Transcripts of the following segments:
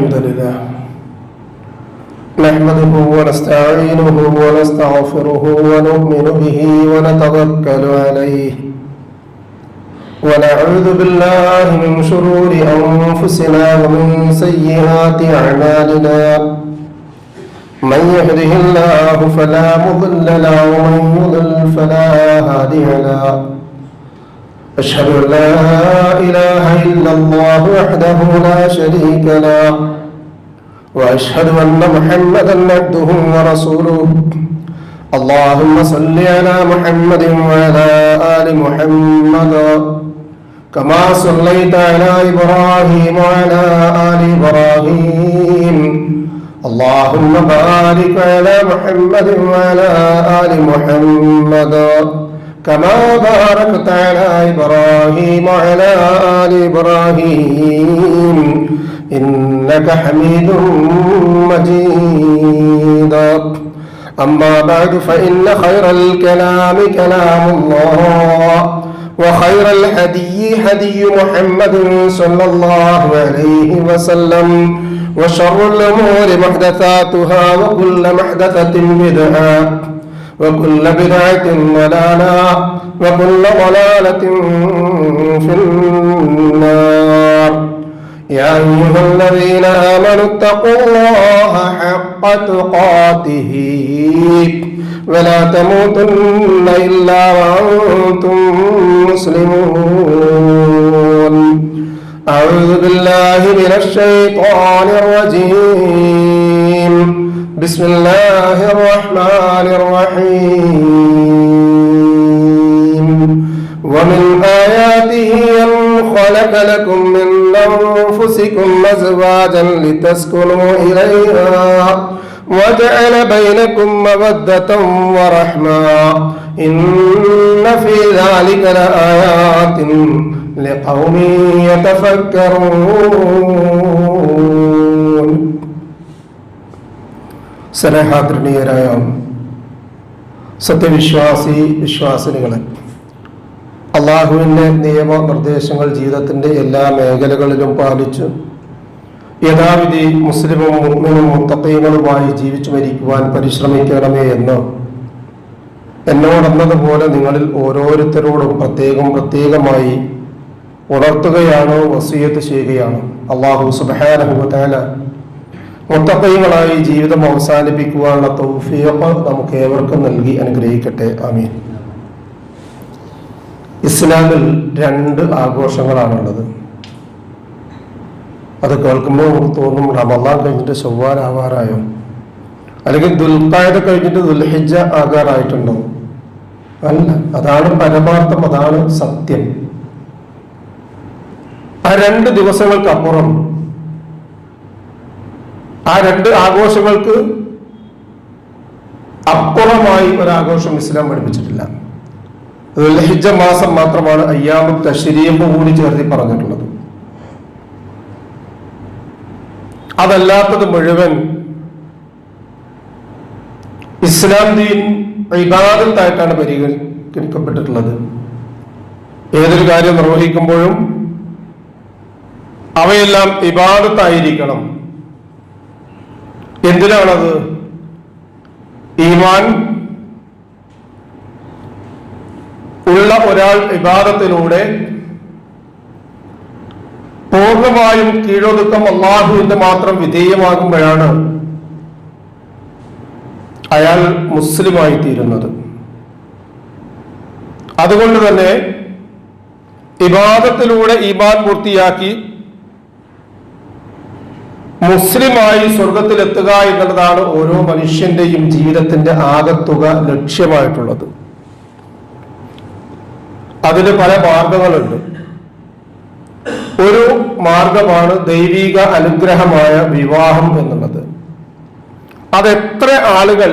الحمد لله نحمده ونستعينه ونستغفره ونؤمن به ونتوكل عليه ونعوذ بالله من شرور أنفسنا ومن سيئات أعمالنا من يهده الله فلا مضل له ومن يضلل فلا هادي له أشهد أن لا إله إلا الله وحده لا شريك له وأشهد أن محمدا عبده ورسوله اللهم صل على محمد وعلى آل محمد كما صليت على إبراهيم وعلى آل إبراهيم اللهم بارك على محمد وعلى آل محمد كما باركت على إبراهيم وعلى آل إبراهيم إنك حميد مجيد أما بعد فإن خير الكلام كلام الله وخير الهدي هدي محمد صلى الله عليه وسلم وشر الأمور محدثاتها وكل محدثة بدعة وكل بدعة ضلالة وكل ضلالة في النار يا أيها الذين آمنوا اتقوا الله حق تقاته ولا تموتن إلا وأنتم مسلمون أعوذ بالله من الشيطان الرجيم بسم الله الرحمن الرحيم ومن آياته أن خلق لكم من أنفسكم أزواجا لتسكنوا إليها وجعل بينكم مودة ورحمة إن في ذلك لآيات لقوم يتفكرون സ്നേഹാദരണീയരായ വിശ്വാസിനികളെ, അള്ളാഹുവിൻ്റെ നിയമനിർദ്ദേശങ്ങൾ ജീവിതത്തിൻ്റെ എല്ലാ മേഖലകളിലും പാലിച്ച് യഥാവിധി മുസ്ലിമും മുഅ്മിനും മുത്തഖീകളുമായി ജീവിച്ചു മരിക്കുവാൻ പരിശ്രമിക്കണമേ എന്ന് എന്നോടെന്നതുപോലെ നിങ്ങളിൽ ഓരോരുത്തരോടും പ്രത്യേകമായി ഉണർത്തുകയാണ്, വസിയത്ത് ചെയ്യുകയാണ്. അള്ളാഹു സുബ്ഹാനഹു വ തആല മുത്തഖീകളായി ജീവിതം അവസാനിപ്പിക്കുവാനുള്ള തൗഫീഖ് നമുക്ക് ഏവർക്കും നൽകി അനുഗ്രഹിക്കട്ടെ. ആമീൻ. ഇസ്ലാമിൽ 2 ആഘോഷങ്ങളാണുള്ളത്. അത് കേൾക്കുമ്പോൾ നമുക്ക് തോന്നും റമളാൻ കഴിഞ്ഞിട്ട് ശവ്വാൽ ആവാറായോ, അല്ലെങ്കിൽ ദുൽഖഅദ കഴിഞ്ഞിട്ട് ദുൽഹിജ്ജ ആകാറായിട്ടുണ്ടോ? അല്ല, അതാണ് പരമാർത്ഥം, അതാണ് സത്യം. ആ 2 ദിവസങ്ങൾക്കപ്പുറം, ആ 2 ആഘോഷങ്ങൾക്ക് അപ്പുറമായി ഒരാഘോഷം ഇസ്ലാം പഠിപ്പിച്ചിട്ടില്ല. ദുൽഹിജ്ജ മാസം മാത്രമാണ് അയ്യാമു തശ്രീഖ് കൂടി ചേർത്തി പറഞ്ഞിട്ടുള്ളത്. അതല്ലാത്തത് മുഴുവൻ ഇസ്ലാം ദീൻ ഇബാദത്തായിട്ടാണ് പരിഗണിക്കപ്പെട്ടിട്ടുള്ളത്. ഏതൊരു കാര്യം നിർവഹിക്കുമ്പോഴും അവയെല്ലാം ഇബാദത്തായിരിക്കണം. എന്തിനാണത്? ഈമാൻ ഉള്ള ഒരാൾ ഇബാദത്തിലൂടെ പൂർണ്ണമായും കീഴൊതുക്കം അള്ളാഹുവിന്റെ മാത്രം വിധേയമാകുമ്പോഴാണ് അയാൾ മുസ്ലിമായി തീരുന്നത്. അതുകൊണ്ട് തന്നെ ഇബാദത്തിലൂടെ ഈമാൻ പൂർത്തിയാക്കി മുസ്ലിമായി സ്വർഗത്തിലെത്തുക എന്നുള്ളതാണ് ഓരോ മനുഷ്യന്റെയും ജീവിതത്തിന്റെ ആകത്തുക ലക്ഷ്യമായിട്ടുള്ളത്. അതിന് പല മാർഗങ്ങളുണ്ട്. ഒരു മാർഗമാണ് ദൈവിക അനുഗ്രഹമായ വിവാഹം എന്നുള്ളത്. അതെത്ര ആളുകൾ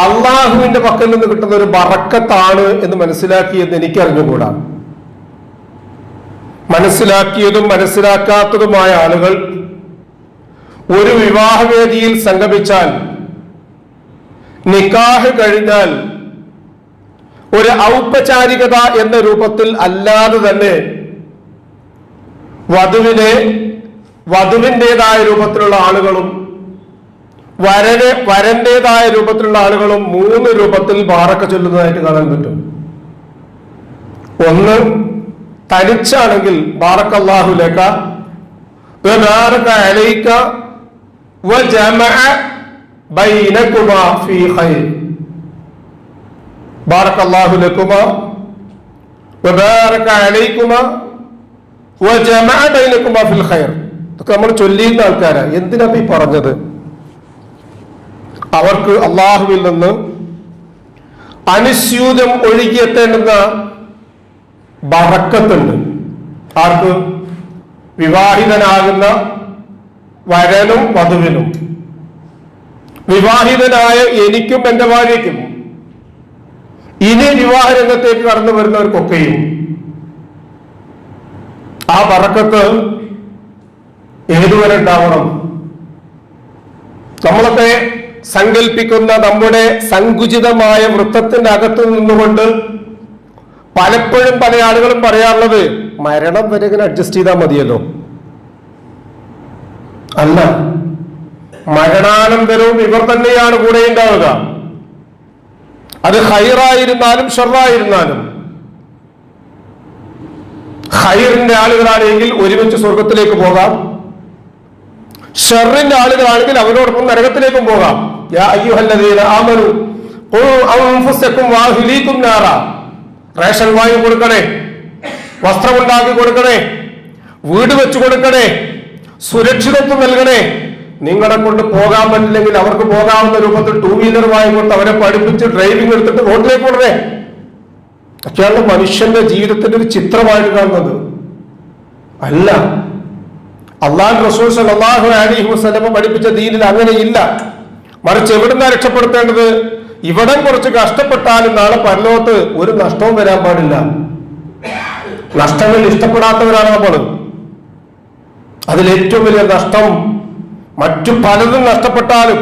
അള്ളാഹുവിന്റെ പക്കൽ നിന്ന് കിട്ടുന്ന ഒരു ബറക്കത്താണ് എന്ന് മനസ്സിലാക്കിയെന്ന് എനിക്കറിഞ്ഞുകൂടാ. മനസ്സിലാക്കിയതും മനസ്സിലാക്കാത്തതുമായ ആളുകൾ ഒരു വിവാഹവേദിയിൽ സംഗമിച്ചാൽ, നിക്കാഹ് കഴിഞ്ഞാൽ ഒരു ഔപചാരികത എന്ന രൂപത്തിൽ അല്ലാതെ തന്നെ വധുവിനെ വധുവിൻ്റെതായ രൂപത്തിലുള്ള ആളുകളും വരന്റേതായ രൂപത്തിലുള്ള ആളുകളും 3 രൂപത്തിൽ ബാറക്ക ചൊല്ലുന്നതായിട്ട് കാണാൻ പറ്റും. ഒന്ന്, തനിച്ചാണെങ്കിൽ ബാറക്കല്ലാഹു ലക വബാറക അലൈക വജമഅ ബൈനകുമാ ഫീ ഖൈർ. ബാറക്കല്ലാഹു ലകുമാ വബാറക അലൈകുമാ വജമഅ ബൈനകുമാ ഫിൽ ഖൈർ. ഇതൊക്കെ നമ്മൾ ചൊല്ലിയുന്ന ആൾക്കാരാ. എന്തിനാ ഈ പറഞ്ഞത്? അവർക്ക് അള്ളാഹുവിൽ നിന്ന് അനുസ്യൂതം ഒഴുകിയെത്തേണ്ടുന്ന ബറക്കത്തുണ്ട്. ആർക്ക്? വിവാഹിതനാകുന്ന വരനും വധുവിനും. വിവാഹിതനായ എനിക്കും എന്റെ ഭാര്യയ്ക്കും, ഇനി വിവാഹ രംഗത്തേക്ക് കടന്നു വരുന്നവർക്കൊക്കെയും ആ ബറക്കത്ത് ഏതുവരെ ഉണ്ടാവണം? നമ്മളൊക്കെ സങ്കല്പിക്കുന്ന നമ്മുടെ സങ്കുചിതമായ വൃത്തത്തിന്റെ അകത്ത് നിന്നുകൊണ്ട് പലപ്പോഴും പല ആളുകളും പറയാറുള്ളത് മരണം വരെ ഇങ്ങനെ അഡ്ജസ്റ്റ് ചെയ്താൽ മതിയല്ലോ. അല്ല, മരണാനന്തരവും ഇവർ തന്നെയാണ് കൂടെ ഉണ്ടാവുക. അത് ഖൈറായിരുന്നാലും ഷർറായിരുന്നാലും. ഖൈറിന്റെ ആളുകളാണെങ്കിൽ ഒരുമിച്ച് സ്വർഗത്തിലേക്ക് പോകാം, ഷർറിന്റെ ആളുകളാണെങ്കിൽ അവരോടൊപ്പം നരകത്തിലേക്കും പോകാം. യാ അയ്യുഹല്ലദീന ആമനു ഖൂ അൻഫുസകും വഅഹ്ലീകും നാറ. റേഷൻ വാങ്ങി കൊടുക്കണേ, വസ്ത്രമുണ്ടാക്കി കൊടുക്കണേ, വീട് വെച്ചു കൊടുക്കണേ, സുരക്ഷിതത്വം നൽകണേ. നിങ്ങളെ കൊണ്ട് പോകാൻ പറ്റില്ലെങ്കിൽ അവർക്ക് പോകാവുന്ന രൂപത്തിൽ 2 വീലർ വാങ്ങിക്കൊണ്ട് അവരെ പഠിപ്പിച്ച് ഡ്രൈവിംഗ് എടുത്തിട്ട് റോഡിലേക്ക് വിടണേ. ഒക്കെയാണ് മനുഷ്യന്റെ ജീവിതത്തിന്റെ ഒരു ചിത്രമായിട്ട് കാണുന്നത്. അല്ല, അള്ളാഹു റസൂൽ സല്ലല്ലാഹു അലൈഹി വസല്ലം പഠിപ്പിച്ച ദീനിൽ അങ്ങനെയില്ല. മറിച്ച് എവിടുന്നാ രക്ഷപ്പെടുത്തേണ്ടത്? ഇവിടം കുറച്ച് കഷ്ടപ്പെട്ടാലും നാളെ പരലോകത്ത് ഒരു നഷ്ടവും വരാൻ പാടില്ല. നഷ്ടങ്ങൾ ഇഷ്ടപ്പെടാത്തവരാണ് നമ്മൾ. അതിലേറ്റവും വലിയ നഷ്ടം മറ്റു പലതും നഷ്ടപ്പെട്ടാലും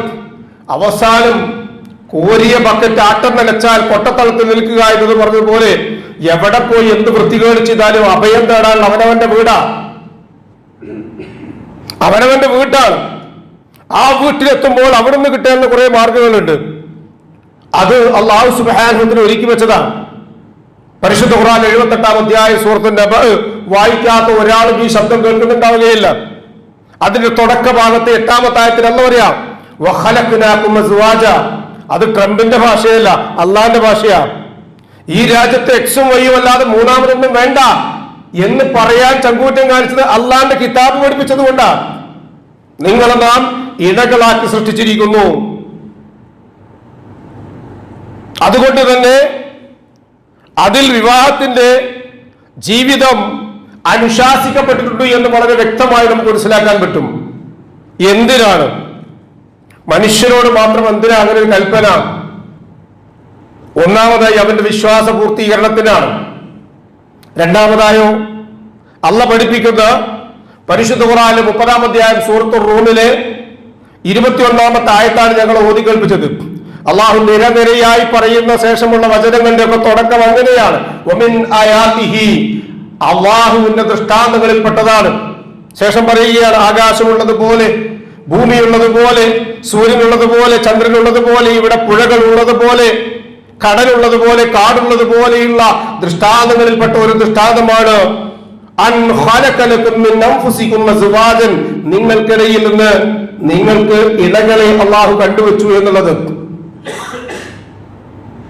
അവസാനം കോരിയ ബക്കറ്റ് ആട്ടം നിലച്ചാൽ കൊട്ടത്തളത്തിൽ നിൽക്കുക എന്നത് പറഞ്ഞതുപോലെ എവിടെ പോയി എന്ത് വൃത്തികേട് ചെയ്താലും അഭയം തേടാൻ അവനവന്റെ വീടാ, അവനവന്റെ വീട്ടാണ്. ആ വീട്ടിലെത്തുമ്പോൾ അവിടെ നിന്ന് കിട്ടേണ്ട കുറെ മാർഗങ്ങളുണ്ട്. അത് അല്ലാഹു സുബ്ഹാനഹു വ തആല ഒരുക്കി വെച്ചതാണ്. പരിശുദ്ധ ഖുർആൻ 78-ാം അധ്യായം സൂറത്തുൽ നബഅ വായിക്കാത്ത ഒരാളും ഈ ശബ്ദം കേൾക്കുന്നുണ്ടാവുകയില്ല. അതിന്റെ തുടക്ക ഭാഗത്തെ 8-ാമത്തെ ആയത്തിൽ അല്ലാഹു പറയാ വഖലഖനാകും അസ്വാജ. അത് ട്രംപിന്റെ ഭാഷയല്ല, അള്ളാന്റെ ഭാഷയാ. ഈ രാജ്യത്ത് എക്സും വൈയും അല്ലാതെ മൂന്നാമതൊന്നും വേണ്ട എന്ന് പറയാൻ ചങ്കൂറ്റം കാണിച്ചത് അള്ളാന്റെ കിതാബ് പഠിപ്പിച്ചത് കൊണ്ടാണ്. നിങ്ങളെ നാം ഇണകളാക്കി സൃഷ്ടിച്ചിരിക്കുന്നു. അതുകൊണ്ട് തന്നെ അതിൽ വിവാഹത്തിന്റെ ജീവിതം അനുശാസിക്കപ്പെട്ടിട്ടുണ്ട് എന്ന് വളരെ വ്യക്തമായി നമുക്ക് മനസ്സിലാക്കാൻ പറ്റും. എന്തിനാണ് മനുഷ്യരോട് മാത്രം എന്തിനാ അങ്ങനെ ഒരു കൽപ്പന? ഒന്നാമതായി അവന്റെ വിശ്വാസ പൂർത്തീകരണത്തിനാണ്. രണ്ടാമതായോ അള്ളാഹു പഠിപ്പിക്കുന്ന പരിശുദ്ധ ഖുർആനിലെ 30-ാം അധ്യായം സൂറത്തുർ റൂമിലെ 21-ാമത്തെ ആയത്താണ് ഞങ്ങൾ ഓതി കേൾപ്പിച്ചത്. അള്ളാഹു നിരനിരയായി പറയുന്ന ശേഷമുള്ള വചനങ്ങളുടെ ഒക്കെ തുടക്കം അങ്ങനെയാണ്. വമിൻ ആയാതിഹി, അള്ളാഹുവിന്റെ ദൃഷ്ടാന്തങ്ങളിൽപ്പെട്ടതാണ്. ശേഷം പറയുകയാണ് ആകാശമുള്ളതുപോലെ, ഭൂമിയുള്ളതുപോലെ, സൂര്യനുള്ളതുപോലെ, ചന്ദ്രനുള്ളതുപോലെ, ഇവിടെ പുഴകൾ ഉള്ളതുപോലെ, കടലുള്ളതുപോലെ, കാടുള്ളതുപോലെയുള്ള ദൃഷ്ടാന്തങ്ങളിൽപ്പെട്ട ഒരു ദൃഷ്ടാന്തമാണ് അൻ ഖലഖ ലക്കും മിൻ അൻഫുസികും അസ്വാജൻ, നിങ്ങൾക്കിടയിൽ നിന്ന് നിങ്ങൾക്ക് ഇണകളെ അള്ളാഹു കണ്ടുവച്ചു എന്നുള്ളത്.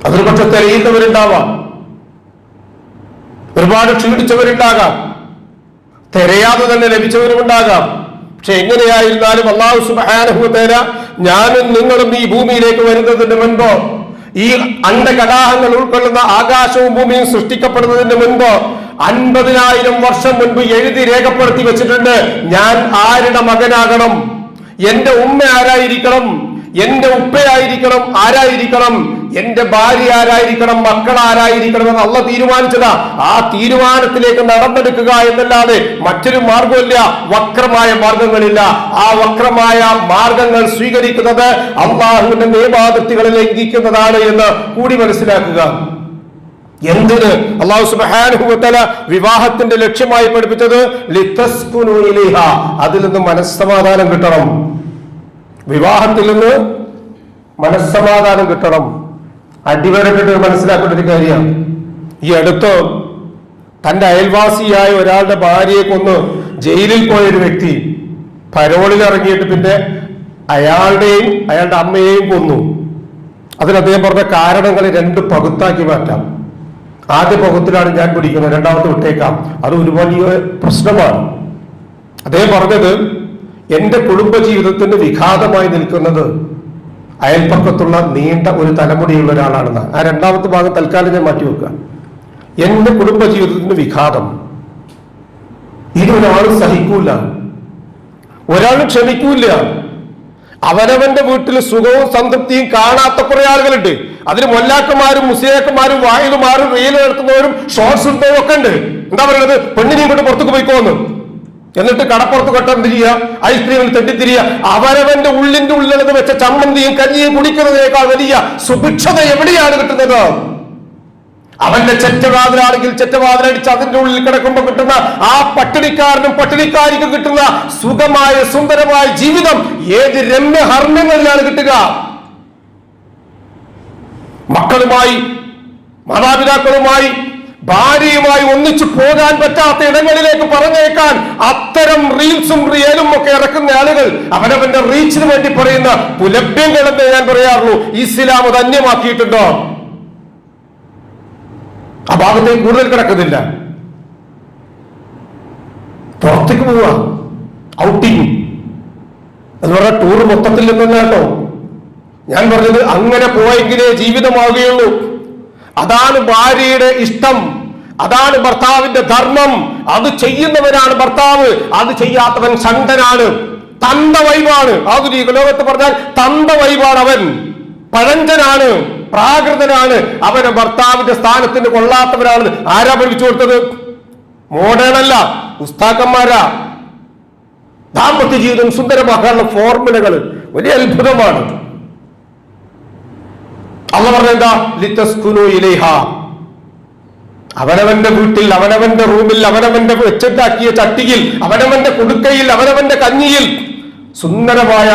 അതൊരു പക്ഷെ തെരയുന്നവരുണ്ടാവാം, ഒരുപാട് ക്ഷീണിച്ചവരുണ്ടാകാം, തിരയാതെ തന്നെ ലഭിച്ചവരുമുണ്ടാകാം. പക്ഷെ എങ്ങനെയായിരുന്നാലും അല്ലാഹു സുബ്ഹാനഹു വ തആല ഞാനും നിങ്ങളും ഈ ഭൂമിയിലേക്ക് വരുന്നതിന് മുൻപ്, ഈ അണ്ഡകടാഹങ്ങൾ ഉൾക്കൊള്ളുന്ന ആകാശവും ഭൂമിയും സൃഷ്ടിക്കപ്പെടുന്നതിന് മുൻപ് 50,000 വർഷം മുൻപ് എഴുതി രേഖപ്പെടുത്തി വെച്ചിട്ടുണ്ട്. ഞാൻ ആരുടെ മകനാകണം, എന്റെ ഉമ്മ ആരായിരിക്കണം, എന്റെ ഉപ്പയായിരിക്കണം, ആരായിരിക്കണം, എന്റെ ഭാര്യ ആരായിരിക്കണം, മക്കൾ ആരായിരിക്കണം എന്ന് അള്ളാഹു തീരുമാനിച്ചതാ. ആ തീരുമാനത്തിലേക്ക് നടന്നെടുക്കുക എന്നല്ലാതെ മറ്റൊരു മാർഗമില്ല, വക്രമായ മാർഗങ്ങളില്ല. ആ വക്രമായ മാർഗങ്ങൾ സ്വീകരിക്കുന്നത് അള്ളാഹുവിന്റെ നിയമാതിർത്തികളെ ലംഘിക്കുന്നതാണ് എന്ന് കൂടി മനസ്സിലാക്കുക. എന്തിന്? അല്ലാഹു സുബ്ഹാനഹു വ തആല വിവാഹത്തിന്റെ ലക്ഷ്യമായി പഠിപ്പിച്ചത് ലിതസ്കുനു ഇലൈഹ, അതിൽ നിന്ന് മനസ്സമാധാനം കിട്ടണം. വിവാഹത്തിൽ നിന്ന് മനസ്സമാധാനം കിട്ടണം. അടിവരട്ടിട്ട് മനസ്സിലാക്കേണ്ട ഒരു കാര്യമാണ്. ഈ അടുത്ത് തന്റെ അയൽവാസിയായ ഒരാളുടെ ഭാര്യയെ കൊന്ന് ജയിലിൽ പോയൊരു വ്യക്തി പരോളിൽ ഇറങ്ങിയിട്ട് പിന്നെ അയാളുടെയും അയാളുടെ അമ്മയെയും കൊന്നു. അതിന് അദ്ദേഹം പറഞ്ഞ കാരണങ്ങൾ രണ്ട് പകുത്താക്കി മാറ്റാം. ആദ്യ പകുത്തിലാണ് ഞാൻ പിടിക്കുന്നത്, രണ്ടാമത്തെ വിട്ടേക്കാം. അത് ഒരു വലിയ പ്രശ്നമാണ്. അദ്ദേഹം പറഞ്ഞത്, എന്റെ കുടുംബജീവിതത്തിന് വിഘാതമായി നിൽക്കുന്നത് അയൽപ്പക്കത്തുള്ള നീണ്ട ഒരു തലമുടിയുള്ള ഒരാളാണെന്ന്. ആ രണ്ടാമത്തെ ഭാഗം തൽക്കാലം ഞാൻ മാറ്റിവെക്കുക. എന്റെ കുടുംബജീവിതത്തിന് വിഘാതം, ഇതൊരാൾ സഹിക്കൂല, ഒരാൾ ക്ഷമിക്കൂല. അവനവന്റെ വീട്ടിൽ സുഖവും സംതൃപ്തിയും കാണാത്ത കുറെ ആളുകളുണ്ട്. അതിന് മൊല്ലാക്കന്മാരും മുസ്ലിയാക്കന്മാരും വായിലുമാരും റീല് നടത്തുന്നവരും ഷോർട്സ് ഇടുന്നവരും ഒക്കെ ഉണ്ട്. എന്താ പറയുന്നത്? പെണ്ണിനെയും കൊണ്ട് പുറത്തേക്ക് പോയിക്കോന്ന്, എന്നിട്ട് കടപ്പുറത്ത് കൊട്ട എന്ത് ചെയ്യുക, ഐസ്ക്രീമിൽ തെറ്റിത്തിരിയ. അവരവന്റെ ഉള്ളിന്റെ ഉള്ളിലത് വെച്ച ചമ്മന്തിയും കഞ്ഞിയും കുടിക്കുന്നതിനേക്കാൾ വലിയ സുഭിക്ഷത എവിടെയാണ് കിട്ടുന്നത്? അവന്റെ ചെറ്റവാതിലാണെങ്കിൽ ചെറ്റവാതിലടിച്ച് അതിന്റെ ഉള്ളിൽ കിടക്കുമ്പോൾ കിട്ടുന്ന ആ പട്ടിണിക്കാരനും പട്ടിണിക്കാരിക്കും കിട്ടുന്ന സുഖമായ സുന്ദരമായ ജീവിതം ഏത് രമ്യഹർമ്മ്യങ്ങളിലാണ് കിട്ടുക? മക്കളുമായി, മാതാപിതാക്കളുമായി, ഭാര്യയുമായി ഒന്നിച്ചു പോകാൻ പറ്റാത്ത ഇടങ്ങളിലേക്ക് പറഞ്ഞേക്കാൻ അത്തരം റീൽസും റിയലും ഒക്കെ ഇറക്കുന്ന ആളുകൾ അവനവന്റെ റീച്ചിന് വേണ്ടി പറയുന്ന പുലഭ്യങ്ങളെന്ന് ഞാൻ പറയാറുള്ളൂ. ഇസ്ലാം അത് അന്യമാക്കിയിട്ടുണ്ടോ? ആ ഭാഗത്തേക്ക് കൂടുതൽ കിടക്കുന്നില്ല. പുറത്തേക്ക് പോവുക, ഔട്ടിങ് എന്ന് പറഞ്ഞാൽ ടൂർ മൊത്തത്തിൽ നിന്നല്ല കേട്ടോ ഞാൻ പറഞ്ഞത്. അങ്ങനെ പോയെങ്കിലേ ജീവിതമാവുകയുള്ളൂ. അതാണ് ഭാര്യയുടെ ഇഷ്ടം, അതാണ് ഭർത്താവിന്റെ ധർമ്മം. അത് ചെയ്യുന്നവനാണ് ഭർത്താവ്, അത് ചെയ്യാത്തവൻ ഷണ്ടനാണ്, തന്ത വൈബാണ്. ആധുനിക ലോകത്ത് പറഞ്ഞാൽ തന്ത വൈബാണ് അവൻ, പഴഞ്ചനാണ്, പ്രാകൃതനാണ്. അവനെ ഭർത്താവിന്റെ സ്ഥാനത്തിന് കൊള്ളാത്തവരാണ്. ആരാ പഠിപ്പിച്ചു കൊടുത്തത്? മോഡേണല്ല, ഉസ്താക്കന്മാരാ. ദാമ്പത്യ ജീവിതം സുന്ദരമാക്കാനുള്ള ഫോർമുലകൾ വലിയ അത്ഭുതമാണ്. അല്ലാഹു പറഞ്ഞെന്താ? ലിതസ്കുനു ഇലൈഹ, അവനവന്റെ വീട്ടിൽ, അവനവന്റെ റൂമിൽ, അവനവന്റെ വെച്ചുണ്ടാക്കിയ ചട്ടിയിൽ, അവനവന്റെ കുടുക്കയിൽ, അവനവന്റെ കഞ്ഞിയിൽ സുന്ദരമായ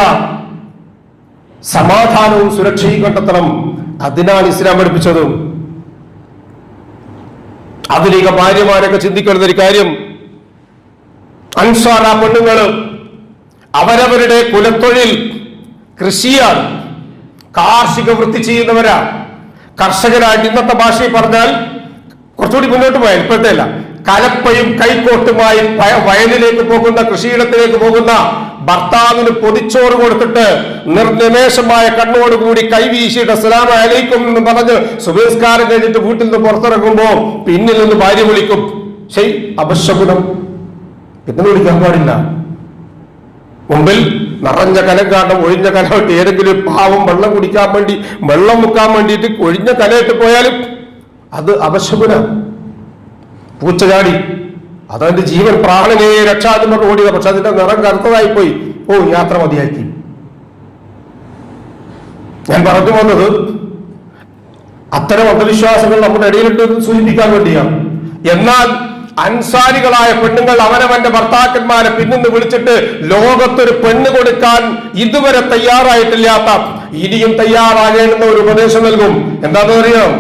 സമാധാനവും സുരക്ഷയും കണ്ടെത്തണം. അതിനാണ് ഇസ്ലാം പഠിപ്പിച്ചത്. ആധുനിക ഭാര്യമാരൊക്കെ ചിന്തിക്കുന്ന ഒരു കാര്യം, അൻസാർ പെണ്ണുങ്ങള് അവരവരുടെ കുലത്തൊഴിൽ കൃഷിയാണ്, കാർഷിക വൃത്തി ചെയ്യുന്നവരാ, കർഷകരായിട്ട്. ഇന്നത്തെ ഭാഷയിൽ പറഞ്ഞാൽ കുറച്ചുകൂടി മുന്നോട്ട് പോയാൽ, ഇപ്പോഴത്തെ അല്ല, കലപ്പയും കൈക്കോട്ടുമായി വയലിലേക്ക് പോകുന്ന, കൃഷിയിടത്തിലേക്ക് പോകുന്ന ഭർത്താവിന് പൊതിച്ചോറ് കൊടുത്തിട്ട് നിർനിമേഷമായ കണ്ണോടുകൂടി കൈവീശിയിട്ട് അസ്സലാമു അലൈക്കും എന്ന് പറഞ്ഞ് സുബഹിസ്കാരം കഴിഞ്ഞിട്ട് വീട്ടിൽ നിന്ന് പുറത്തിറങ്ങുമ്പോ പിന്നിൽ നിന്ന് ഭാര്യ വിളിക്കും, ശരി അപശകുനം, എന്ന് വിളിക്കാൻ പാടില്ല. മുമ്പിൽ നിറഞ്ഞ കലം കാണണം, ഒഴിഞ്ഞ കലമായിട്ട് ഏതെങ്കിലും പാവം വെള്ളം കുടിക്കാൻ വേണ്ടി, വെള്ളം മുക്കാൻ വേണ്ടിയിട്ട് ഒഴിഞ്ഞ കലയിട്ട് പോയാലും അത് അപശകുന. പൂച്ച ചാടി, അതതിന്റെ ജീവൻ പ്രാണനെ രക്ഷാതെന്ന് ഓടിയത്, പക്ഷെ അതിന്റെ നിറം കറുത്തതായി പോയി. ഓ, യാത്ര മതിയാക്കി. ഞാൻ പറഞ്ഞു വന്നത് അത്തരം അന്ധവിശ്വാസങ്ങൾ നമ്മുടെ ഇടയിലിട്ട് സൂചിപ്പിക്കാൻ വേണ്ടിയാണ്. എന്നാൽ അൻസാരികളായ പെണ്ണുങ്ങൾ അവനവന്റെ ഭർത്താക്കന്മാരെ പിന്നിന്ന് വിളിച്ചിട്ട് ലോകത്തൊരു പെണ്ണ് കൊടുക്കാൻ ഇതുവരെ തയ്യാറായിട്ടില്ലാത്ത, ഇനിയും തയ്യാറാകേണ്ടുന്ന ഒരു ഉപദേശം നൽകും. എന്താണെന്ന് അറിയാം?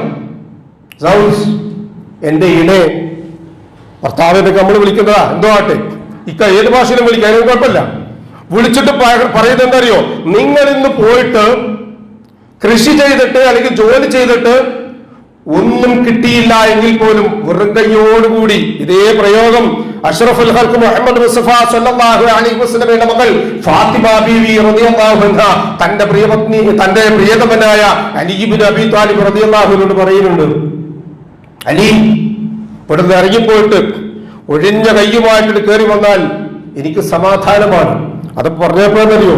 എന്റെ ഇണേ, ഭർത്താവിനെ നമ്മൾ വിളിക്കുന്നതാ എന്തോ ആട്ടെ, ഇക്ക ഏത് ഭാഷയിലും വിളിക്കാൻ കുഴപ്പമില്ല. വിളിച്ചിട്ട് പറയുന്നത് എന്താ അറിയോ? നിങ്ങൾ ഇന്ന് പോയിട്ട് കൃഷി ചെയ്തിട്ട് അല്ലെങ്കിൽ ജോലി ചെയ്തിട്ട് ഒന്നും കിട്ടിയില്ല എങ്കിൽ പോലും വെറും കയ്യോടുകൂടി, ഇതേ പ്രയോഗം അഷ്റഫുൽ ഖൽഖ് മുഹമ്മദ് മുസ്തഫ സല്ലല്ലാഹു അലൈഹി വസല്ലമയുടെ മകൾ ഫാത്തിമ ബീവി റളിയല്ലാഹു അൻഹാ തന്റെ പ്രിയപത്നി, തന്റെ പ്രിയതമനായ അലി ഇബ്നു അബീ ത്വാലിബ് റളിയല്ലാഹു അൻഹു പറയുന്നുണ്ട്, അലി ഇവിടുന്ന് ഇറങ്ങിപ്പോയിട്ട് ഒഴിഞ്ഞ കയ്യുമായിട്ട് കയറി വന്നാൽ എനിക്ക് സമാധാനമാണ്. അത് പറഞ്ഞപ്പോഴെന്നറിയോ,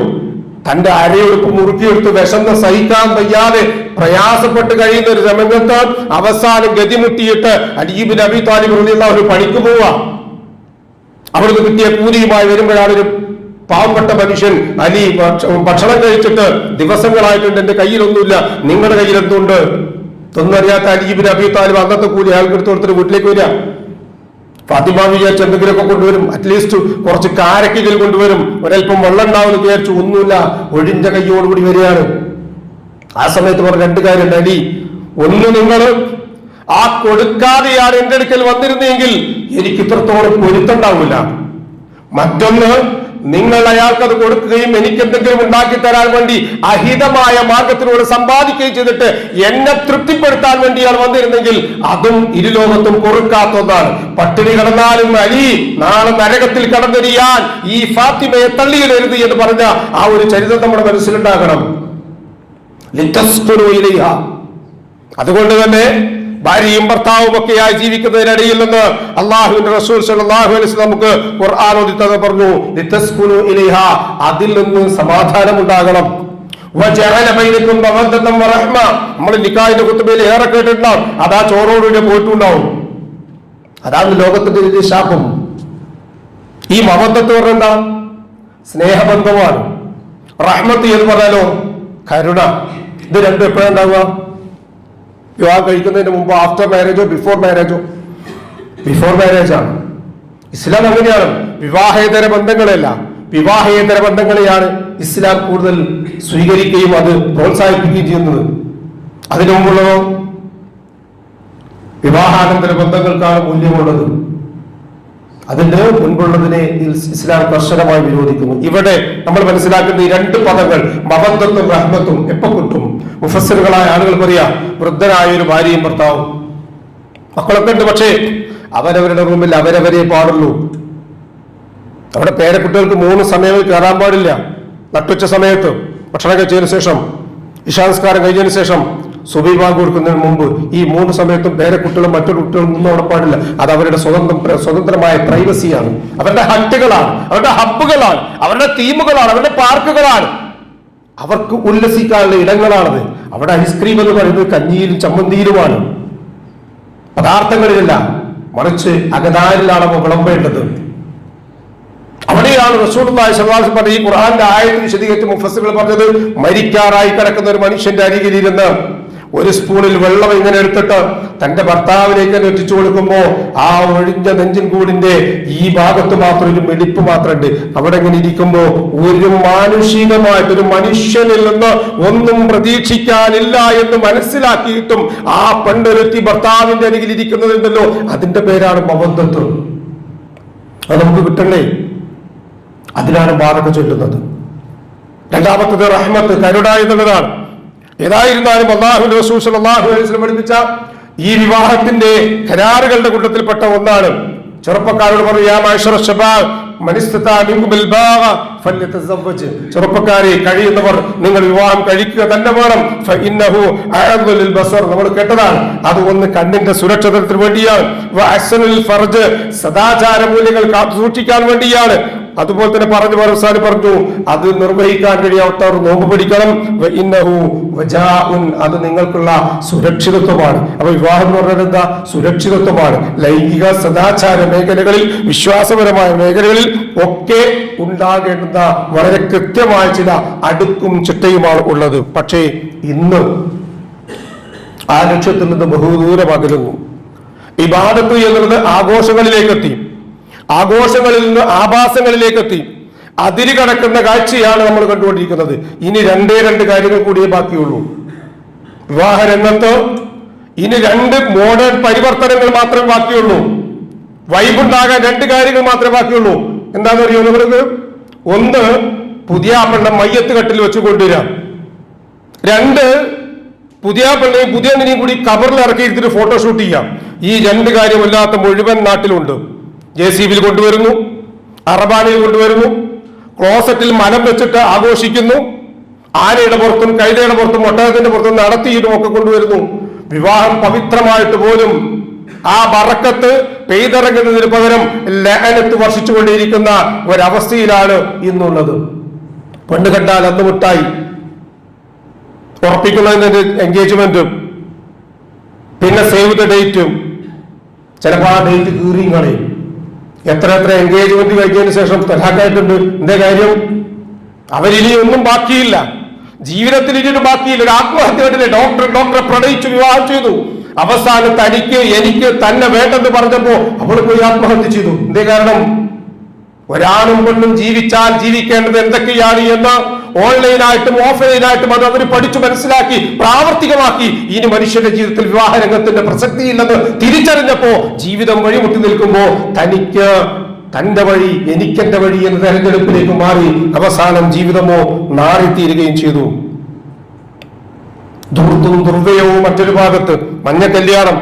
തന്റെ അരയൊഴുപ്പ് മുറുക്കിയെടുത്ത് വിശന്ന് സഹിക്കാൻ വയ്യാതെ പ്രയാസപ്പെട്ട് കഴിയുന്ന ഒരു രംഗത്ത് അവസാനം ഗതിമുട്ടിയിട്ട് അലി ഇബ്നു അബീ ത്വാലിബ് റളിയല്ലാഹു അൻഹു പണിക്ക് പോവാ. അവിടുന്ന് കിട്ടിയ കൂലിയുമായി വരുമ്പോഴാണ് ഒരു പാവപ്പെട്ട മനുഷ്യൻ, അലി ഭക്ഷണം കഴിച്ചിട്ട് ദിവസങ്ങളായിട്ടുണ്ട്, എന്റെ കയ്യിലൊന്നുമില്ല, നിങ്ങളുടെ കയ്യിൽ എന്തുണ്ട്? ഇതൊന്നും അറിയാത്ത അലി ഇബ്നു അബീ താലിബ് അന്നത്തെ കൂലി അയാൾക്ക് എടുത്ത് കൊടുത്തിട്ട് വീട്ടിലേക്ക് വരിക. ഫാത്തിമ വിചാരിച്ച് എന്തെങ്കിലുമൊക്കെ കൊണ്ടുവരും, അറ്റ്ലീസ്റ്റ് കുറച്ച് കാരക്കയിൽ കൊണ്ടുവരും, ഒരൽപ്പം വെള്ളം ഉണ്ടാവുമെന്ന് വിചാരിച്ചു. ഒന്നുമില്ല, ഒഴിഞ്ഞ കയ്യോടുകൂടി വരികയാണ്. ആ സമയത്ത് പറഞ്ഞ രണ്ട് കാര്യമുണ്ട്. അലി, ഒന്ന്, നിങ്ങൾ ആ കൊടുക്കാതെയാണ് എന്റെ അടുക്കൽ വന്നിരുന്നെങ്കിൽ എനിക്ക് ഇത്രത്തോളം പൊരുത്തണ്ടാവില്ല. മറ്റൊന്ന്, നിങ്ങൾ അയാൾക്കത് കൊടുക്കുകയും എനിക്ക് എന്തെങ്കിലും ഉണ്ടാക്കി തരാൻ വേണ്ടി അഹിതമായ മാർഗത്തിലൂടെ സമ്പാദിക്കുകയും ചെയ്തിട്ട് എന്നെ തൃപ്തിപ്പെടുത്താൻ വേണ്ടിയാണ് വന്നിരുന്നെങ്കിൽ അതും ഇരുലോകത്തും പൊറുക്കാത്ത ഒന്നാണ്. പട്ടിണി കിടന്നാലും അലി നാളെ നരകത്തിൽ കടന്നെറിയാൻ ഈ ഫാത്തിമയെ തള്ളിയിടരുത് എന്ന് പറഞ്ഞ ആ ഒരു ചരിത്രം നമ്മുടെ മനസ്സിലുണ്ടാകണം. അതുകൊണ്ട് തന്നെ ഭാര്യയും ഭർത്താവും ഒക്കെയായി ജീവിക്കുന്നതിനിടയിൽ നിന്ന് അള്ളാഹുവിന്റെ റസൂൽ സല്ലല്ലാഹു അലൈഹി വസല്ലം നമുക്ക് ഖുർആൻ ഓതി പറഞ്ഞു, ലിതസ്കുനു ഇലൈഹ, അതിൽ നിന്ന് സമാധാനം ഉണ്ടാകണം. വജഅല ബൈനകും മവദ്ദതൻ വറഹ്മ, നമ്മൾ നിക്കാഹിന്റെ ഖുത്ബയിൽ ഏറെ കേട്ടിട്ടുണ്ടാവും. അതാ ചോറോടുകൂടി പോയിട്ടുണ്ടാവും. അതാണ് ലോകത്തിന്റെ വലിയ ശാപം. ഈ മവദ്ദത്ത് പറഞ്ഞാൽ എന്താ? സ്നേഹബന്ധമാണ്. റഹ്മത്ത് എന്ന് പറഞ്ഞാലോ കരുണ. ഇത് രണ്ടും എപ്പോഴുണ്ടാവുക? വിവാഹം കഴിക്കുന്നതിന് മുമ്പ്, ആഫ്റ്റർ മാരേജോ ബിഫോർ മാരേജോ? ബിഫോർ മാരേജാണ്. ഇസ്ലാം അങ്ങനെയാണ്. വിവാഹേതര ബന്ധങ്ങളല്ല, വിവാഹേതര ബന്ധങ്ങളെയാണ് ഇസ്ലാം കൂടുതൽ സ്വീകരിക്കുകയും അത് പ്രോത്സാഹിപ്പിക്കുകയും ചെയ്യുന്നത്. അതിനു മുമ്പുള്ളതോ വിവാഹാനന്തര ബന്ധങ്ങൾക്കാണ് മൂല്യമുള്ളത്. അതിന് മുൻപുള്ളതിനെ ഇസ്ലാം കർശനമായി വിരോധിക്കുന്നു. ഇവിടെ നമ്മൾ മനസ്സിലാക്കുന്ന ഈ രണ്ട് പദങ്ങൾ മവദ്ദത്തും റഹ്മത്തും എപ്പോ കിട്ടും? മുഫസ്സിറുകളായ ആളുകൾ പറയാ, വൃദ്ധനായ ഒരു ഭാര്യയും ഭർത്താവും, മക്കളൊക്കെ ഉണ്ട്, പക്ഷേ അവരവരുടെ റൂമിൽ അവരവരെ പാടുള്ളൂ. അവിടെ പേരക്കുട്ടികൾക്ക് 3 സമയങ്ങളിൽ കയറാൻ പാടില്ല. നട്ടുച്ച സമയത്ത് ഭക്ഷണം കഴിച്ചതിന് ശേഷം, ഇശാനിസ്കാരം കഴിഞ്ഞതിന് ശേഷം, സുബഹി ബാങ്ക് കൊടുക്കുന്നതിന് മുമ്പ്, ഈ 3 സമയത്തും പേരക്കുട്ടികളും മറ്റൊരു കുട്ടികളും ഒന്നും അവിടെ പാടില്ല. അത് അവരുടെ സ്വതന്ത്രമായ പ്രൈവസിയാണ്, അവരുടെ ഹട്ടുകളാണ്, അവരുടെ ഹബ്ബുകളാണ്, അവരുടെ തീമുകളാണ്, അവരുടെ പാർക്കുകളാണ്, അവർക്ക് ഉല്ലസിക്കാനുള്ള ഇടങ്ങളാണത്. അവിടെ ഐസ്ക്രീം എന്ന് പറയുന്നത് കഞ്ഞിയിലും ചമ്മന്തിയിലുമാണ്, പദാർത്ഥങ്ങളിലല്ല, മറിച്ച് അകതാരിലാണ് വിളമ്പേണ്ടത്. അവിടെയാണ് റസൂലുള്ളാഹി സ്വല്ലല്ലാഹു അലൈഹി വസല്ലം പറഞ്ഞ ഈ ഖുർആന്റെ ആയത്ത് വിശദീകരിച്ച് മുഫസ്സിറുകൾ പറഞ്ഞത്, മരിക്കാറായി കിടക്കുന്ന ഒരു മനുഷ്യന്റെ അരികിലിരുന്ന് ഒരു സ്പൂണിൽ വെള്ളം ഇങ്ങനെ എടുത്തിട്ട് തന്റെ ഭർത്താവിലേക്ക് എത്തിച്ചു കൊടുക്കുമ്പോ ആ ഒഴിഞ്ഞ നെഞ്ചിൻ കൂടിന്റെ ഈ ഭാഗത്ത് മാത്രം ഒരു മെടിപ്പ് മാത്രമുണ്ട്. അവിടെ ഇങ്ങനെ ഇരിക്കുമ്പോ ഒരു മാനുഷികമായിട്ടൊരു മനുഷ്യനിൽ നിന്ന് ഒന്നും പ്രതീക്ഷിക്കാനില്ല എന്ന് മനസ്സിലാക്കിയിട്ടും ആ പെണ്ണൊരുത്തി ഭർത്താവിന്റെ അരികിൽ ഇരിക്കുന്നതുണ്ടല്ലോ, അതിന്റെ പേരാണ് മവദ്ദത്ത്. അത് നമുക്ക് കിട്ടണ്ടേ? അതിനാണ് ബാറക ചൊല്ലുന്നത്. രണ്ടാമത്തത് റഹ്മത്ത്, കരുണ എന്നുള്ളതാണ്. ഏതായിരുന്നാലും അല്ലാഹുവിന്റെ റസൂൽ സല്ലല്ലാഹു അലൈഹി വസല്ലം പഠിപ്പിച്ച ഈ വിവാഹത്തിന്റെ കരാറുകളുടെ കൂട്ടത്തിൽപ്പെട്ട ഒന്നാണ്. ചെറുപ്പക്കാരോട് പറഞ്ഞു, യാ മഅ്ശറ ശബാബ് മൻ ഇസ്തതാഅ മിൻകുമുൽ ബാഅ ഫല്യതസവ്വജ്, ചെറുപ്പക്കാരെ, കഴിയുന്നവർ നിങ്ങൾ വിവാഹം കഴിക്കുക തന്നെ വേണം. ഫഇന്നഹു അഅദു ലിൽ ബസർ, നമ്മൾ കേട്ടതാണ്. അത് ഒന്ന് കണ്ണിന്റെ സുരക്ഷിതത്വത്തിന് വേണ്ടിയാണ്. വഅഹ്സനുൽ ഫർജ്, സദാചാര മൂല്യങ്ങൾ കാത്തു സൂക്ഷിക്കാൻ വേണ്ടിയാണ്. അതുപോലെ തന്നെ പറഞ്ഞു അത് നിർവഹിക്കാൻ കഴിയാത്തവർ നോമ്പ് പിടിക്കണം. അത് നിങ്ങൾക്കുള്ള സുരക്ഷിതത്വമാണ്. അപ്പൊ വിവാഹം എന്ന് പറഞ്ഞാൽ എന്താ? സുരക്ഷിതത്വമാണ്. ലൈംഗിക സദാചാര മേഖലകളിൽ, വിശ്വാസപരമായ മേഖലകളിൽ ഒക്കെ ഉണ്ടാകേണ്ടുന്ന വളരെ കൃത്യമായ ചില അടുക്കും ചിട്ടയുമാണ് ഉള്ളത്. പക്ഷേ ഇന്ന് ആ ലക്ഷ്യത്തിൽ നിന്ന് ബഹുദൂരം അകലുന്നു. ഇബാദത്ത് എന്നുള്ളത് ആഘോഷങ്ങളിലേക്കെത്തി, ആഘോഷങ്ങളിൽ നിന്ന് ആഭാസങ്ങളിലേക്കെത്തി, അതിര് കടക്കുന്ന കാഴ്ചയാണ് നമ്മൾ കണ്ടുകൊണ്ടിരിക്കുന്നത്. ഇനി രണ്ട് കാര്യങ്ങൾ കൂടിയേ ബാക്കിയുള്ളൂ. വിവാഹ രംഗത്ത് ഇനി 2 മോഡേൺ പരിവർത്തനങ്ങൾ മാത്രമേ ബാക്കിയുള്ളൂ. വൈബുണ്ടാകാൻ 2 കാര്യങ്ങൾ മാത്രമേ ബാക്കിയുള്ളൂ. എന്താണെന്ന് അറിയോ നിങ്ങൾക്ക്? ഒന്ന്, പുതിയ പെണ്ണെ മയ്യത്ത് കെട്ടിൽ വെച്ച് കൊണ്ടുവരാം. 2, പുതിയ പെണ്ണെയും പുതിയ നിനെയും കൂടി കബറിൽ ഇറക്കിയിരുത്തിട്ട് ഫോട്ടോഷൂട്ട് ചെയ്യാം. ഈ 2 കാര്യമില്ലാത്ത മുഴുവൻ നാട്ടിലുണ്ട്. JCBയിൽ കൊണ്ടുവരുന്നു, അറബാനയിൽ കൊണ്ടുവരുന്നു, ക്ലോസറ്റിൽ മലം വെച്ചിട്ട് ആഘോഷിക്കുന്നു, ആനയുടെ പുറത്തും കൈതയുടെ പുറത്തും ഒട്ടകത്തിന്റെ പുറത്തും നടത്തിയിട്ടും ഒക്കെ കൊണ്ടുവരുന്നു. വിവാഹം പവിത്രമായിട്ട് പോലും ആ ബറക്കത്ത് പെയ്തിറങ്ങുന്നതിന് പകരം ലഅനത്ത് വർഷിച്ചുകൊണ്ടിരിക്കുന്ന ഒരവസ്ഥയിലാണ് ഇന്നുള്ളത്. പെണ്ണ് കണ്ടാൽ അന്ന് മുട്ടായി, ഉറപ്പിക്കുന്നതിന് എൻഗേജ്മെന്റും, പിന്നെ സേവ് ദ ഡേറ്റും, ചിലപ്പോൾ ആ ഡേറ്റ് കീറിയും കളയും. എത്ര എൻഗേജ്മെന്റ് കഴിഞ്ഞതിന് ശേഷം തലാഖായിട്ടുണ്ട്. എന്തേ കാര്യം? അവരിനി ഒന്നും ബാക്കിയില്ല. ജീവിതത്തിൽ ഇനിയൊരു ബാക്കിയില്ല. ഒരു ആത്മഹത്യ കണ്ടില്ലേ? ഡോക്ടറെ പ്രണയിച്ചു വിവാഹം ചെയ്തു. അവസാനം തനിക്ക് എനിക്ക് തന്നെ വേണ്ടെന്ന് പറഞ്ഞപ്പോ അവൾ പോയി ആത്മഹത്യ ചെയ്തു. എന്തേ കാരണം? ഒരാണും പെണ്ണും ജീവിച്ചാൽ ജീവിക്കേണ്ടത് എന്തൊക്കെയാണ് എന്ന് ഓൺലൈനായിട്ടും ഓഫ്ലൈനായിട്ടും അത് അവർ പഠിച്ചു മനസ്സിലാക്കി പ്രാവർത്തികമാക്കി. ഇനി മനുഷ്യന്റെ ജീവിതത്തിൽ വിവാഹ രംഗത്തിന്റെ പ്രസക്തിയില്ലെന്ന് തിരിച്ചറിഞ്ഞപ്പോ ജീവിതം വഴിമുട്ടി നിൽക്കുമ്പോ തനിക്ക് തന്റെ വഴി എനിക്കെന്റെ വഴി എന്ന തെരഞ്ഞെടുപ്പിലേക്ക് മാറി അവസാനം ജീവിതമോ നാറിത്തീരുകയും ചെയ്തു. ധൂർത്തും ദുർവ്യയവും മറ്റൊരു ഭാഗത്ത്, മഞ്ഞ കല്യാണം,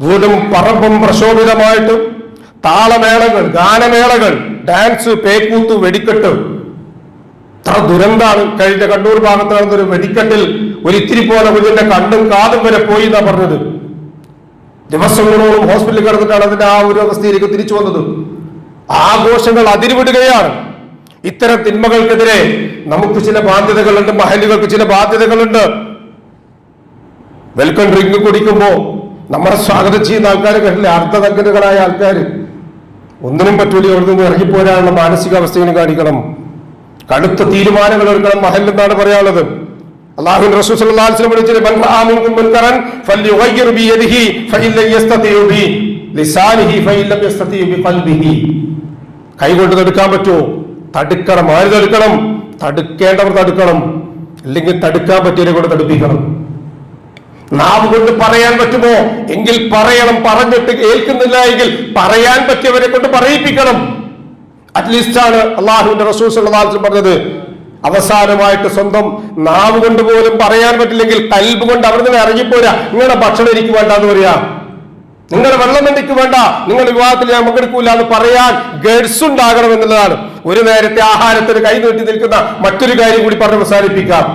വീടും പറമ്പും പ്രശോഭിതമായിട്ട് താളമേളകൾ, ഗാനമേളകൾ, ഡാൻസ്, പേക്കൂത്ത്, വെടിക്കെട്ട്. ഇത്ര ദുരന്താണ്. കഴിഞ്ഞ കണ്ണൂർ ഭാഗത്ത് നടന്നൊരു വെടിക്കെട്ടിൽ ഒരിത്തിരി പോലെ കുഞ്ഞിന്റെ കണ്ണും കാതും വരെ പോയി എന്നാ പറഞ്ഞത്. ദിവസങ്ങളോളം ഹോസ്പിറ്റലിൽ കിടന്നിട്ടാണ് അതിന്റെ ആ ഒരു അവസ്ഥയിലേക്ക് തിരിച്ചു വന്നത്. ആഘോഷങ്ങൾ അതിരുവിടുകയാണ്. ഇത്തരം തിന്മകൾക്കെതിരെ നമുക്ക് ചില ബാധ്യതകളുണ്ട്, മഹലുകൾക്ക് ചില ബാധ്യതകളുണ്ട്. വെൽക്കം ഡ്രിങ്ക് കുടിക്കുമ്പോ നമ്മളെ സ്വാഗതം ചെയ്യുന്ന ആൾക്കാർ കണ്ടില്ലേ, അർത്ഥതജ്ഞകളായ ആൾക്കാർ. ഒന്നിനും പറ്റൂല, അവിടെ നിന്ന് ഇറങ്ങിപ്പോരാനുള്ള മാനസികാവസ്ഥയും കാണിക്കണം, കടുത്ത തീരുമാനങ്ങൾ എടുക്കണം മഹൽ എന്നാണ് പറയാനുള്ളത്. അല്ലാഹുവിന്റെ റസൂൽ സല്ലല്ലാഹു അലൈഹി വസല്ലം വിളിച്ചത് മൻ റഅ മിൻകും മുൻകറൻ ഫല്യുഗയ്യിർ ബിയദിഹി ഫഇൻ ലം യസ്തതിഉ ബി ലിസാനിഹി ഫഇൻ ലം യസ്തതിഉ ബിഖൽബിഹി. കൈകൊണ്ട് തടുക്കാൻ പറ്റുമോ? തടുക്കണം. ആര് തടുക്കണം? തടുക്കേണ്ടവർ തടുക്കണം. അല്ലെങ്കിൽ തടുക്കാൻ പറ്റിയവരെ കൊണ്ട് തടുപ്പിക്കണം. നാവ് കൊണ്ട് പറയാൻ പറ്റുമോ? എങ്കിൽ പറയണം. പറഞ്ഞിട്ട് ഏൽക്കുന്നില്ല എങ്കിൽ പറയാൻ പറ്റിയവരെ കൊണ്ട് പറയിപ്പിക്കണം. അറ്റ്ലീസ്റ്റ് ആണ് അള്ളാഹുവിന്റെ റസൂൽ സല്ലല്ലാഹു അലൈഹി വസല്ലം പറഞ്ഞത്. അവസാനമായിട്ട് സ്വന്തം നാവ് കൊണ്ട് പോലും പറയാൻ പറ്റില്ലെങ്കിൽ കൽബ് കൊണ്ട് അവിടെ നിന്ന് ഇറങ്ങിപ്പോരാ. നിങ്ങളുടെ ഭക്ഷണം എനിക്ക് വേണ്ട എന്ന് പറയാ, നിങ്ങളുടെ വെള്ളം എനിക്ക് വേണ്ട, നിങ്ങളുടെ വിവാഹത്തിൽ ഞാൻ പങ്കെടുക്കൂല എന്ന് പറയാൻ ഗഡ്സ് ഉണ്ടാകണം എന്നുള്ളതാണ്. ഒരു നേരത്തെ ആഹാരത്തിന് കൈ നീട്ടി നിൽക്കുന്ന മറ്റൊരു കാര്യം കൂടി പറഞ്ഞ് അവസാനിപ്പിക്കാം.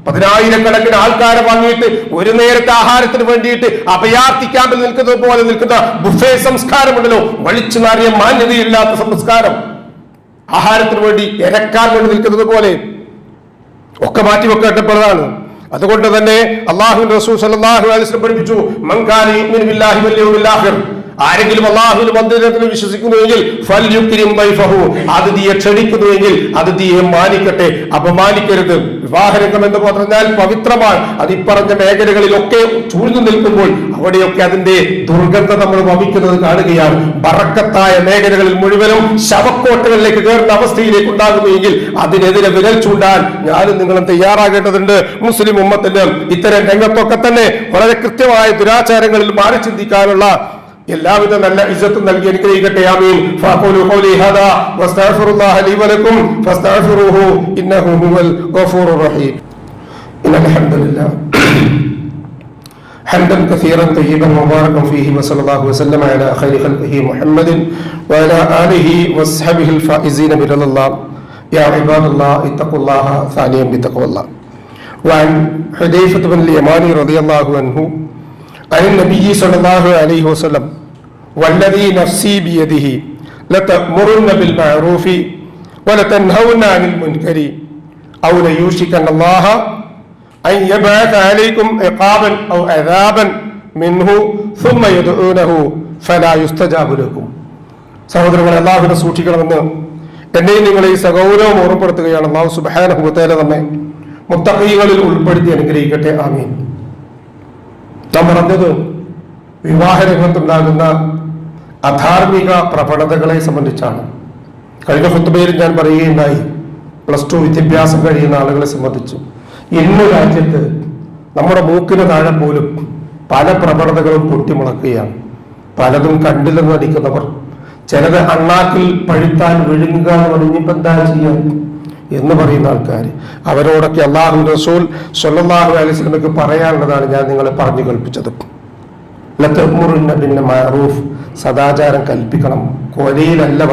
10,000-കണക്കിന് ആൾക്കാരെ വാങ്ങിയിട്ട് ഒരു നേരത്തെ ആഹാരത്തിന് വേണ്ടിയിട്ട് അഭയാർത്ഥി ക്യാമ്പിൽ നിൽക്കുന്നത് പോലെ നിൽക്കുന്ന ബുഫേ സംസ്കാരമുണ്ടല്ലോ, വലിച്ചു നാറിയ മാന്യതയില്ലാത്ത സംസ്കാരം. ആഹാരത്തിന് വേണ്ടി ഇരക്കാൻ വേണ്ടി നിൽക്കുന്നത് പോലെ ഒക്കെ മാറ്റിവെക്കപ്പെട്ടതാണ്. അതുകൊണ്ട് തന്നെ അല്ലാഹുവിന്റെ റസൂൽ സല്ലല്ലാഹു അലൈഹി വസല്ലം പഠിപ്പിച്ചു, മൻ കാന യുമിനു ബില്ലാഹി വൽ യൗമിൽ ആഖിർ, ആരെങ്കിലും അല്ലാഹുവിന്റെ മന്ദിരത്തിൽ വിശ്വസിക്കുന്നുവെങ്കിൽ ഫൽയുക്രിം ദൈഫഹു, അതിഥിയെ ക്ഷണിക്കുന്നുവെങ്കിൽ അതിഥിയെ മാനിക്കട്ടെ, അപമാനിക്കരുത്. വിവാഹരംഗം എന്ന് പറഞ്ഞാൽ പവിത്രമാണ്. അതിപ്പറഞ്ഞ മേഖലകളിലൊക്കെ ചൂഴ്ന്നു നിൽക്കുമ്പോൾ അവിടെയൊക്കെ അതിന്റെ ദുർഗന്ധം നമ്മൾ വമിക്കുന്നത് കാണുകയാണ്. ബറക്കത്തായ മേഖലകളിൽ മുഴുവനും ശവക്കോട്ടകളിലേക്ക് കയറുന്ന അവസ്ഥയിലേക്ക് ഉണ്ടാകുമെങ്കിൽ അതിനെതിരെ വിരൽ ചൂണ്ടാൻ ഞാനും നിങ്ങളും തയ്യാറാകേണ്ടതുണ്ട്. മുസ്ലിം ഉമ്മത്തിന് ഇത്തരം രംഗത്തൊക്കെ തന്നെ വളരെ കൃത്യമായ ദുരാചാരങ്ങളിൽ മാറി ചിന്തിക്കാനുള്ള എല്ലാവിധ നല്ല ഇസ്സത്തും നൽകി അനുഗ്രഹിക്കട്ടെ. ആമീൻ. ഫഖൂലു ഖൗലി ഹാദാ വസ്തഗ്ഫിറുല്ലാഹ ലി വലക്കും ഫസ്തഗ്ഫിറുഹു ഇന്നഹു ഹുവൽ ഗഫൂറുർ റഹീം. ഇന്നൽ ഹംദുലില്ലാഹ് ഹംദൻ കസീറൻ തയ്യിബൻ മുബാറകൻ ഫീഹി വസല്ലല്ലാഹു വസല്ലമ അലാ ഖൈരി ഖൽഖിഹി മുഹമ്മദിൻ വഅലാ ആലിഹി വസ്ഹബിഹിൽ ഫായിസീന ബിറല്ലാഹ്. യാ ഇബാദല്ലാഹ് ഇത്തഖുല്ലാഹ സാനിയൻ ബിത്തഖ്വല്ലാഹ്. വഅൻ ഹുദൈഫ ബിൻ യമാനി റളിയല്ലാഹു അൻഹു عن النبي صلى الله عليه وسلم والذي نفسي بيده لتأمرن بالمعروف ولتنهون عن المنكر أو ليوشكن الله أن يبعث عليكم عقابا أو عذابا منه ثم يدعونه فلا يستجاب لكم. സഹോദരങ്ങളെ, അല്ലാഹുവിനെ സൂക്ഷിക്കണമെന്ന് എന്നെയും നിങ്ങളെ ഈ സഗൗരവം ഓർമ്മപ്പെടുത്തുകയാണ്. അല്ലാഹു സുബ്ഹാനഹു വ തആല നമ്മെ മുത്തഖീകളിൽ ഉൾപ്പെടുത്തി അനുഗ്രഹിക്കട്ടെ. ആമീൻ. നാം പറഞ്ഞത് വിവാഹ രംഗത്തുണ്ടാകുന്ന അധാർമിക പ്രവണതകളെ സംബന്ധിച്ചാണ്. കഴിഞ്ഞ ഖുത്ബയിൽ ഞാൻ പറയുകയുണ്ടായി, +2 വിദ്യാഭ്യാസം കഴിയുന്ന ആളുകളെ സംബന്ധിച്ചു ഇന്ന് രാജ്യത്ത് നമ്മുടെ മൂക്കിന് താഴെ പോലും പല പ്രവണതകളും പൊട്ടിമുളക്കുകയാണ്. പലതും കണ്ടില്ലെന്ന് നടിക്കുന്നവർ, ചിലത് അണ്ണാക്കിൽ പഴുത്താൻ വിഴുങ്ങുക എന്ന് പറഞ്ഞിപ്പോ എന്താ ചെയ്യാൻ എന്ന് പറയുന്ന ആൾക്കാർ, അവരോടൊക്കെ അല്ലാഹുവിന്റെ റസൂൽ സ്വല്ലല്ലാഹു അലൈഹി വസല്ലമക്ക് പറയാനുള്ളതാണ് ഞാൻ നിങ്ങളെ പറഞ്ഞു കൽപ്പിച്ചത്. ലതഅ്മുറുന്ന ബിൽ മഅറൂഫ്, സദാചാരം കൽപ്പിക്കണം. കൊലയിലല്ല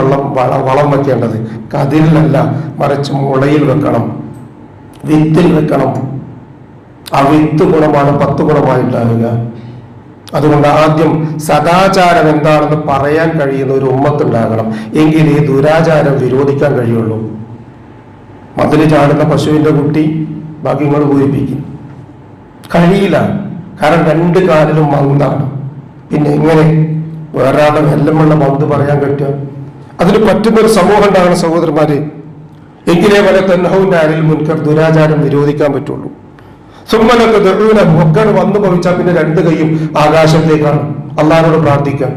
വളം വെക്കേണ്ടത്, കതിരിലല്ല, മറിച്ച് മുളയിൽ വെക്കണം, വിത്തിൽ വെക്കണം. ആ വിത്ത് ഗുണമാണ് 10 ഗുണമായി ഉണ്ടാവുക. അതുകൊണ്ട് ആദ്യം സദാചാരം എന്താണെന്ന് പറയാൻ കഴിയുന്ന ഒരു ഉമ്മത്തുണ്ടാകണം. എങ്കിലേ ദുരാചാരം വിരോധിക്കാൻ കഴിയുള്ളൂ. മതില് ചാടുന്ന പശുവിന്റെ കുട്ടി ബാക്കി ഇങ്ങോട്ട് പൂരിപ്പിക്കും, കഴിയില്ല. കാരണം 2 കാലിലും മന്താണ്. പിന്നെ എങ്ങനെ വേറൊരാളുടെ വെല്ലമുള്ള മന്ത് പറയാൻ പറ്റുക? അതിന് പറ്റുന്നൊരു സമൂഹം ഉണ്ടാകണം സഹോദരന്മാര്. എങ്കിലേ വല തൻഹൗന അനിൽ മുൻകർ, ദുരാചാരം നിരോധിക്കാൻ പറ്റുള്ളൂ. സുമ്മലൊക്കെ ദുഊന, ഒക്കെ വന്നു ഭവിച്ചാൽ പിന്നെ രണ്ട് കൈയും ആകാശത്തേക്കാണ് അള്ളാഹിനോട് പ്രാർത്ഥിക്കാൻ.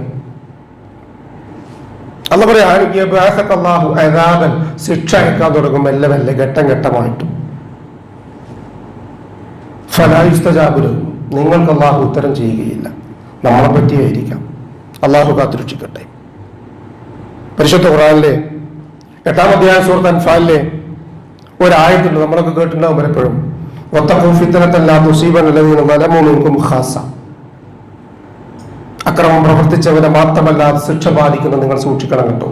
അല്ല പറയാഹു അദാബൻ, ശിക്ഷ അയക്കാൻ തുടങ്ങും മെല്ലെ മെല്ലെ ഘട്ടം ഘട്ടമായിട്ടും. ഫലായുസ്തജാബുലു, നിങ്ങൾക്ക് അള്ളാഹു ഉത്തരം ചെയ്യുകയില്ല. നമ്മളെ പറ്റിയായിരിക്കാം. അള്ളാഹു കാത്തുരക്ഷിക്കട്ടെ. പരിശുദ്ധ ഖുർആനിലെ 8-ാം അധ്യായം സൂറത്ത് അൻഫാലിലെ ഒരായത്തുണ്ട്, നമ്മളൊക്കെ കേട്ടിട്ടുണ്ടാവും പലപ്പോഴും. വത്തഖൂ ഫിത്നതൻ ലാ തുസീബന അല്ലദീന ളലമൂ മിൻകും ഖാസ. അക്രമം പ്രവർത്തിച്ചവരെ മാത്രമല്ലാതെ ശിക്ഷ പാലിക്കുന്ന നിങ്ങൾ സൂക്ഷിക്കണം കേട്ടോ.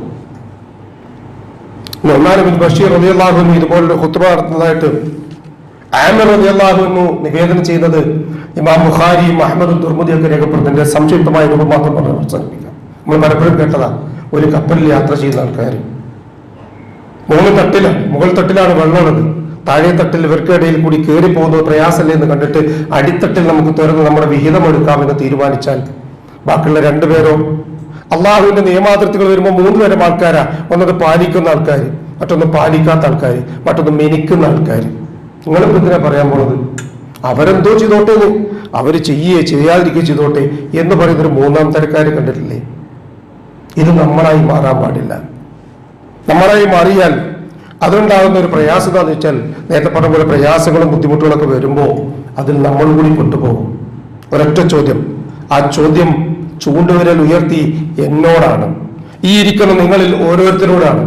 നുഅ്മാൻ ബിൻ ബഷീർ റളിയല്ലാഹു അൻഹു ഇതുപോലൊരു ഖുത്ബ നടത്തുന്നതായിട്ട് ആമിർ റളിയല്ലാഹു അൻഹു നിവേദനം ചെയ്യുന്നത് ഇമാം ബുഖാരിയും അഹ്മദും തുർമുദിയൊക്കെ രേഖപ്പെടുത്തുന്നതിന്റെ സംക്ഷിപ്തമായ രൂപം മാത്രം പറഞ്ഞു അവസാനിപ്പിക്കാം. നമ്മൾ പലപ്പോഴും കേട്ടതാ, ഒരു കപ്പലിൽ യാത്ര ചെയ്യുന്ന ആൾക്കാർ 3 തട്ടിലാണ്, മുകൾ തട്ടിലാണ് വെള്ളമുള്ളത്, താഴെ തട്ടിൽ ഇവർക്കിടയിൽ കൂടി കയറി പോകുന്നത് പ്രയാസമല്ലേ എന്ന് കണ്ടിട്ട് അടിത്തട്ടിൽ നമുക്ക് തുറന്ന് നമ്മുടെ വിഹിതം എടുക്കാമെന്ന് തീരുമാനിച്ചാൽ ബാക്കിയുള്ള 2 പേരോ അള്ളാഹുവിന്റെ നിയമാതിർത്തികൾ വരുമ്പോൾ 3 തരം ആൾക്കാരാ. ഒന്നത് പാലിക്കുന്ന ആൾക്കാർ, മറ്റൊന്ന് പാലിക്കാത്ത ആൾക്കാർ, മറ്റൊന്ന് മെനിക്കുന്ന ആൾക്കാർ. നിങ്ങളിപ്പോ എന്തിനാ പറയാൻ പോണത്? അവരെന്തോ ചെയ്തോട്ടെ, അവര് ചെയ്യാതിരിക്കുകയോ ചെയ്തോട്ടെ എന്ന് പറയുന്നൊരു 3-ാം തരക്കാർ കണ്ടിട്ടില്ലേ? ഇത് നമ്മളായി മാറാൻ പാടില്ല. നമ്മളായി മാറിയാൽ അതുണ്ടാകുന്ന ഒരു പ്രയാസം എന്താണെന്ന് വെച്ചാൽ, നേരത്തെ പറഞ്ഞ പോലെ പ്രയാസങ്ങളും ബുദ്ധിമുട്ടുകളൊക്കെ വരുമ്പോൾ അതിൽ നമ്മൾ കൂടി കൊണ്ടുപോകും. ഒരൊറ്റ ചോദ്യം, ആ ചോദ്യം ചൂണ്ടുവിരൽ ഉയർത്തി എന്നോടാണ്, ഈ ഇരിക്കുന്ന നിങ്ങളിൽ ഓരോരുത്തരോടാണ്,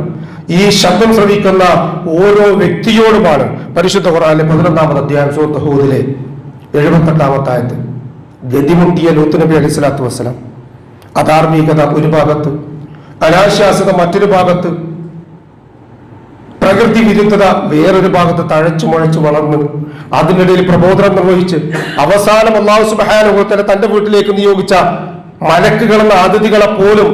ഈ ശബ്ദം ശ്രവിക്കുന്ന ഓരോ വ്യക്തിയോടുമാണ്. പരിശുദ്ധ ഖുർആനിലെ 11-ാമത് അധ്യായം സൂറത്ത് ഹൂദിലെ 78-ാമത്തെ ആയത്ത്. ഗതിമുട്ടിയ ലൂത്ത് നബി അലൈഹി സ്വലാത്തു വസ്സലാം, അധാർമികത ഒരു ഭാഗത്ത്, അനാശാസ്യത മറ്റൊരു ഭാഗത്ത്, പ്രകൃതി വിരുദ്ധത വേറൊരു ഭാഗത്ത് തഴച്ചു മുഴച്ചു വളർന്നു, അതിനിടയിൽ പ്രബോധനം നിർവഹിച്ച് അവസാനം അല്ലാഹു സുബ്ഹാനഹു വ തആല തന്റെ വീട്ടിലേക്ക് നിയോഗിച്ച മലക്കുകളെന്ന അതിഥികളെ പോലും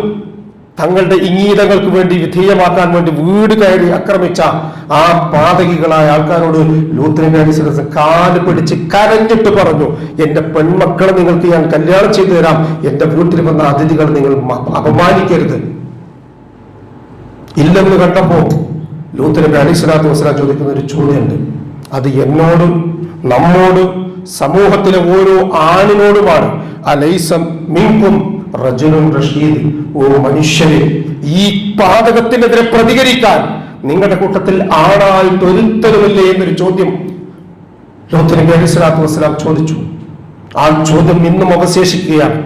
തങ്ങളുടെ ഇംഗീതങ്ങൾക്ക് വേണ്ടി വിധേയമാക്കാൻ വേണ്ടി വീട് കയറി ആക്രമിച്ച ആ പാതകികളായ ആൾക്കാരോട് ലൂത്ത് നബി അലൈഹി സ്വലാം കാല് പിടിച്ച് കരഞ്ഞിട്ട് പറഞ്ഞു, എന്റെ പെൺമക്കളെ നിങ്ങൾക്ക് ഞാൻ കല്യാണം ചെയ്തു തരാം, എന്റെ വീട്ടിൽ വന്ന അതിഥികൾ നിങ്ങൾ അപമാനിക്കരുത്. ഇല്ലെന്ന് കണ്ടപ്പോ ലൂത്ത് നബി അലൈഹി സ്വലാത്തു വസ്സലാം ചോദിക്കുന്ന ഒരു ചോദ്യമുണ്ട്. അത് എന്നോടും നമ്മോടും സമൂഹത്തിലെ ഓരോ ആണിനോടുമാണ്. അലൈസ മിൻകും റജുലുൻ റഷീദ്, ഓ മനുഷ്യരെ, ഈ പാതകത്തിനെതിരെ പ്രതികരിക്കാൻ നിങ്ങളുടെ കൂട്ടത്തിൽ ആണായിട്ട് ഒരുത്തരുമില്ലേ എന്നൊരു ചോദ്യം ലൂത്ത് നബി അലൈഹി സ്വലാത്തു വസ്സലാം ചോദിച്ചു. ആ ചോദ്യം ഇന്നും അവശേഷിക്കുകയാണ്.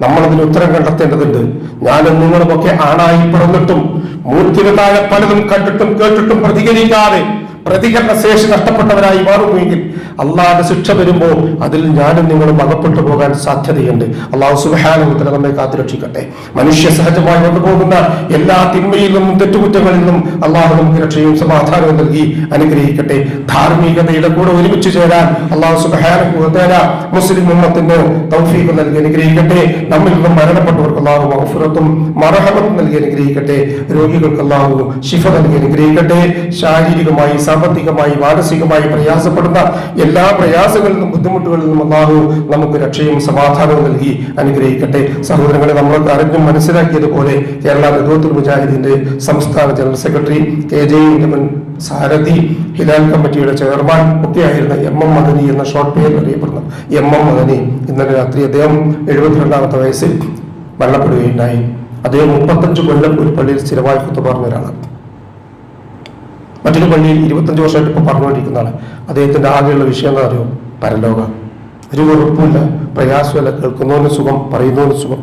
നമ്മളതിന് ഉത്തരം കണ്ടെത്തേണ്ടതുണ്ട്. ഞാനും നിങ്ങളുമൊക്കെ ആണായി പിറന്നിട്ടും മൂർത്തിന് താഴെ പലതും കണ്ടിട്ടും കേട്ടിട്ടും പ്രതികരിക്കാതെ പ്രതികരണ ശേഷി നഷ്ടപ്പെട്ടവരായി മാറുമെങ്കിൽ അള്ളാഹുവിന്റെ ശിക്ഷ വരുമ്പോൾ അതിൽ ഞാനും നിങ്ങളും അകപ്പെട്ടു പോകാൻ സാധ്യതയുണ്ട്. അള്ളാഹു സുബ്ഹാനഹു വ തആല നമ്മെ കാത്തുരക്ഷിക്കട്ടെ. മനുഷ്യ സഹജമായി വന്നുപോകുന്ന എല്ലാ തിന്മയിൽ നിന്നും തെറ്റുകുറ്റങ്ങളിൽ നിന്നും അള്ളാഹു നമുക്ക് രക്ഷയും സമാധാനവും നൽകി അനുഗ്രഹിക്കട്ടെ. ധാർമ്മികതയുടെ കൂടെ ഒരുമിച്ച് ചേരാൻ അള്ളാഹു സുബ്ഹാനഹു വ തആല മുസ്ലിം ഉമ്മത്തിന് തൗഫീഖ് നൽകി അനുഗ്രഹിക്കട്ടെ. നമ്മിൽ നിന്നും മരണപ്പെട്ടവർക്ക് അള്ളാഹു മഗ്ഫിറത്തും മർഹമത്തും നൽകി അനുഗ്രഹിക്കട്ടെ. രോഗികൾക്ക് അള്ളാഹു ശിഫ നൽകി അനുഗ്രഹിക്കട്ടെ. ശാരീരികമായി, സാമ്പത്തികമായി, മാനസികമായി പ്രയാസപ്പെടുന്ന എല്ലാ പ്രയാസങ്ങളിൽ നിന്നും ബുദ്ധിമുട്ടുകളിൽ നിന്നും അല്ലാഹു നമുക്ക് രക്ഷയും സമാധാനവും നൽകി അനുഗ്രഹിക്കട്ടെ. സഹോദരങ്ങളെ, നമ്മളൊക്കെ അറിഞ്ഞും മനസ്സിലാക്കിയതുപോലെ കേരള നദവത്തുൽ മുജാഹിദീന്റെ സംസ്ഥാന ജനറൽ സെക്രട്ടറി KJ സാരഥി, ഹിലാൽ കമ്മിറ്റിയുടെ ചെയർമാൻ ഒക്കെയായിരുന്ന MM മദനി എന്ന ഷോർട്ട് പേരിൽ അറിയപ്പെടുന്ന MM മദനി ഇന്നലെ രാത്രി അദ്ദേഹം 72-ാമത്തെ വയസ്സിൽ മരണപ്പെടുകയുണ്ടായി. അദ്ദേഹം 35 കൊല്ലം ഒരു പള്ളിയിൽ സ്ഥിരമായി ഖുത്ബ പറഞ്ഞ ഒരാളാണ്. മറ്റൊരു പള്ളിയിൽ 25 വർഷമായിട്ട് ഇപ്പോൾ പറഞ്ഞുകൊണ്ടിരിക്കുന്നതാണ്. അദ്ദേഹത്തിന്റെ ആകെയുള്ള വിഷയം എന്താ അറിയോ? പരലോക. ഒരു ഉറപ്പില്ല, പ്രയാസമല്ല, കേൾക്കുന്നവന് സുഖം, പറയുന്നവന് സുഖം.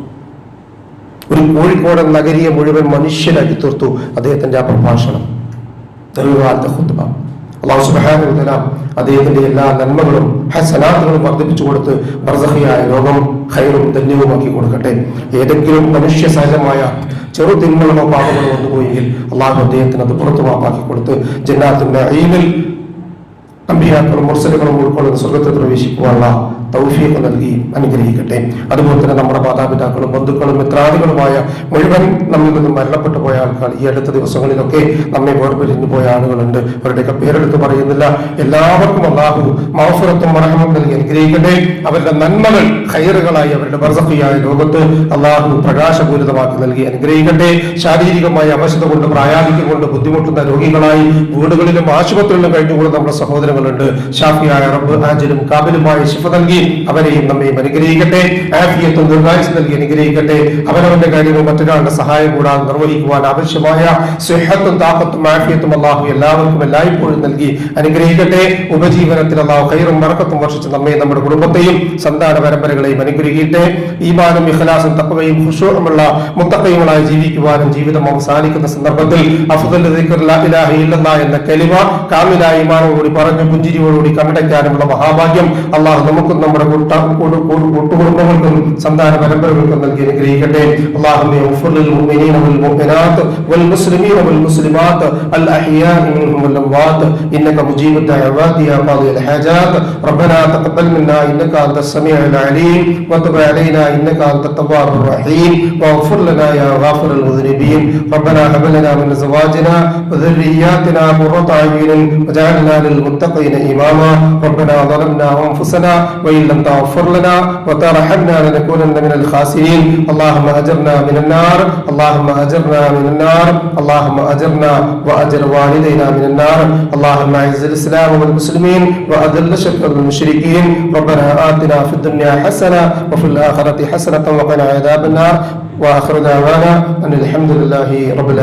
ഒരു കോഴിക്കോടൻ നഗരിയെ മുഴുവൻ മനുഷ്യരാക്കി തീർത്തു അദ്ദേഹത്തിന്റെ ആ പ്രഭാഷണം. അല്ലാഹു സുബ്ഹാനഹു വ തആല അദ്ദേഹത്തിന്റെ എല്ലാ നന്മകളും ഹസനാത്തുകളും വർദ്ധിപ്പിച്ചു കൊടുത്ത് ബർസഖിയായ ലോകം ഖൈറും ധന്യവുമാക്കി കൊടുക്കട്ടെ. ഏതെങ്കിലും മനുഷ്യ സഹജമായ ചെറു തിന്മകളോ പാപങ്ങളോ വന്നുപോയെങ്കിൽ അള്ളാഹു അദ്ദേഹത്തിന് അത് പുറത്തു മാപ്പാക്കി കൊടുത്ത് ജന്നാത്തുൽ നഈമിൽ അമ്പിയാക്കളും മുർസലുകളും ഉൾക്കൊള്ളുന്ന സ്വർഗ്ഗത്തിൽ പ്രവേശിക്കുവാനുള്ള തൗഫീഖ് നൽകി അനുഗ്രഹിക്കട്ടെ. അതുപോലെ തന്നെ നമ്മുടെ മാതാപിതാക്കളും ബന്ധുക്കളും മിത്രാദികളുമായ മുഴുവൻ നമ്മിൽ നിന്നും മരണപ്പെട്ടു പോയ ആൾക്കാർ, ഈ അടുത്ത ദിവസങ്ങളിലൊക്കെ നമ്മെ വേർപിരിഞ്ഞു പോയ ആളുകളുണ്ട്. അവരുടെയൊക്കെ പേരെടുത്ത് പറയുന്നില്ല. എല്ലാവർക്കും അല്ലാഹു മഗ്ഫിറത്തും റഹ്മത്തും നൽകി അനുഗ്രഹിക്കട്ടെ. അവരുടെ നന്മകൾ ഖൈറുകളായി അവരുടെ ബർസഖിയായ ലോകത്ത് അല്ലാഹു പ്രകാശപൂരിതമാക്കി നൽകി അനുഗ്രഹിക്കട്ടെ. ശാരീരികമായ അവശത കൊണ്ട്, പ്രായാധിക്യം കൊണ്ട് ബുദ്ധിമുട്ടുന്ന രോഗികളായി വീടുകളിലും ആശുപത്രികളിലും കഴിഞ്ഞുകൂടുന്ന നമ്മുടെ സഹോദരങ്ങളുണ്ട്. ഷാഫിയായ റബ്ബ് ആജിലും കാബിലുമായ ശിഫ നൽകി അവരെയും നമ്മയും അനുഗ്രഹിക്കട്ടെ. ആഫിയത്തും ദീർഘായുസ്സും നൽകി അനുഗ്രഹിക്കട്ടെ. അവനവന്റെ കാര്യങ്ങൾ മറ്റൊരാളുടെ സഹായം കൂടാതെ നിർവഹിക്കുവാൻ ആവശ്യമായ സിഹത്തും താഖത്തും ആഫിയത്തും അല്ലാഹു എല്ലാവർക്കും എല്ലായ്പ്പോഴും നൽകി അനുഗ്രഹിക്കട്ടെ. ഉപജീവനത്തിൽ അല്ലാഹു ഖൈറും ബറക്കത്തും വർഷിച്ച് നമ്മെ നമ്മുടെ കുടുംബത്തെയും സന്താന പരമ്പരകളെയും അനുഗ്രഹിക്കട്ടെ. ഈമാനും ഇഖ്ലാസും തഖ്വയും ഖുശൂഉമുള്ള മുത്തഖീങ്ങളായി ജീവിക്കുവാനും ജീവിതം അവസാനിക്കുന്ന സന്ദർഭത്തിൽ അഫ്ദൽ ദിക്ർ ലാ ഇലാഹ ഇല്ലല്ലാഹ് എന്ന കലിമ കാമിലായ ഈമാനോടുകൂടി പറഞ്ഞു പുഞ്ചിരിയോടുകൂടി കണ്ടടയ്ക്കാനുമുള്ള മഹാഭാഗ്യം അല്ലാഹു നമുക്കും നമ്മുടെ കൂട്ടുകുടുംബങ്ങൾക്കും സന്താന പരമ്പരകൾക്കും നൽകി അനുഗ്രഹിക്കട്ടെ. അല്ലാഹുമ്മ ഗ്ഫിർ ലിൽ മുഅ്മിനീന വൽ മുഅ്മിനാത്ത് വൽ മുസ്ലിമീന വൽ മുസ്ലിമാത്ത് അൽ അഹ്യാഇ മിൻഹും വൽ അംവാത്ത് ഇന്നക മുജീബുദ് ദഅവാതി യാ ഖാദിയൽ ഹാജാത്ത് റബ്ബനാ തഖബ്ബൽ മിന്നാ ഇന്നക അൻതസ് സമീഉൽ അലീം വതുബ് അലൈനാ ഇന്നക അൻതത് തവ്വാബുർ റഹീം വഗ്ഫിർ ലനാ യാ ഗാഫിറൽ മുദ്നിബീൻ റബ്ബനാ ഹബ് ലനാ മിൻ അസ്വാജിനാ വദുർരിയ്യാതിനാ ഖുർറത അയ്യുൻ വജഅൽനാ ലിൽ മുത്തഖീന ഇമാമാ റബ്ബനാ ളലംനാ അൻഫുസനാ വഇൻ ലം തഗ്ഫിർ ലനാ വതർഹംനാ ലനകൂനന്ന മിനൽ ഖാസിരീൻ اللهم أجرنا من النار اللهم أجرنا من النار اللهم أجرنا وأجر والدينا من النار اللهم أعز الإسلام والمسلمين وأذل الشرك والمشركين ربنا آتنا في الدنيا حسنة وفي الآخرة حسنة وقنا عذاب النار وآخر دعوانا أن الحمد لله رب العالمين.